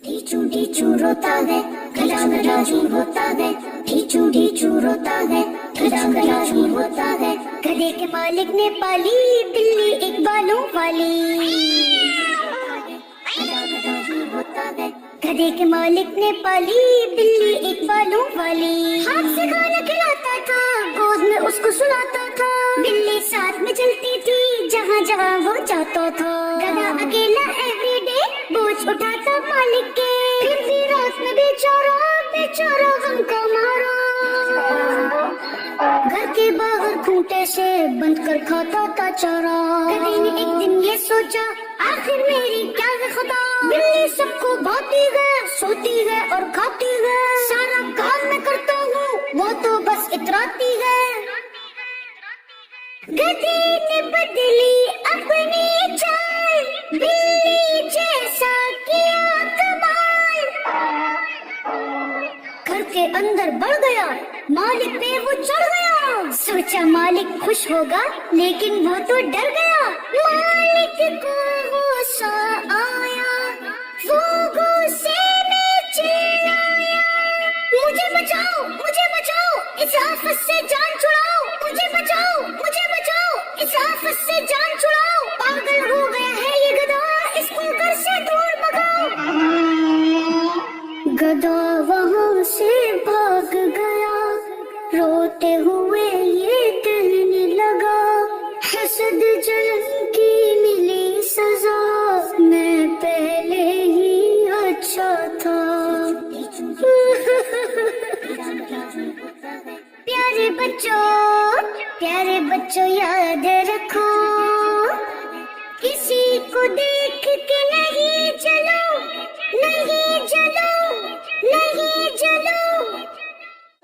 ढीचू ढीचू रोता है, गला गला चू होता है, ढीचू ढीचू रोता है, गला गला चू होता है। गधे के मालिक ने पाली बिल्ली एक बालों वाली। गला गला चू होता है, गधे के मालिक ने पाली बिल्ली एक बालों वाली। हाथ से खाना खिलाता था, गोद में उसको सुलाता था, बिल्ली साथ में चलती थी जहाँ जहाँ वो जाता था। गधा अकेला एवरीडे बोझ उठाता मालिक के, फिर भी रात में बेचारा बेचारा गम का मारा। घर के बाहर खूंटे से बंद कर खाता था चारा। गधे ने एक दिन ये सोचा, आखिर मेरी क्या है खुदा, बिल्ली सबको भाती है, सोती है और खाती है, सारा काम मैं करता हूँ वो तो बस इतराती है। गधे ने बदली अपनी चाल, बिल्ली जैसा किया कमाल। घर के अंदर बढ़ गया, मालिक पे वो चढ़ गया। सोचा मालिक खुश होगा, लेकिन वो तो डर गया। मालिक को गुस्सा आया, वो गुस्से में चिल्लाया, मुझे बचाओ, इस आफत से जान छुड़ाओ, मुझे बचाओ, इस आफत से जान छुड़ाओ। पागल हो गया है ये गधा, इसको घर से दूर भगाओ। गधा वहाँ से भाग गया, रोते हुए ये कहने लगा, हसद जलन की मिली सजा, मैं पहले ही अच्छा था। प्यारे बच्चों याद रखो, किसी को देख के नहीं जलो, नहीं जलो।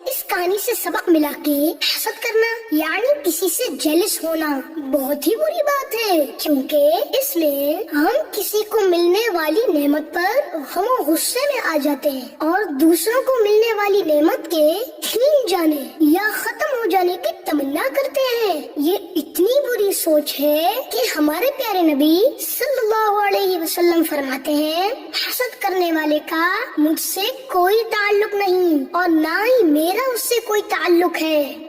इस कहानी से सबक मिला के हसद करना यानी किसी से जेलस होना बहुत ही बुरी बात है, क्योंकि इसमें हम किसी को मिलने वाली नेमत पर हम गुस्से में आ जाते हैं और दूसरों को मिलने वाली नेमत के छीन जाने या खत्म हो जाने की तमन्ना करते हैं। ये इतनी बुरी सोच है कि हमारे प्यारे नबी सल्लल्लाहु अलैहि वसल्लम फरमाते हैं, हसद करने वाले का मुझसे कोई ताल्लुक नहीं और ना ही मेरा उससे कोई ताल्लुक है।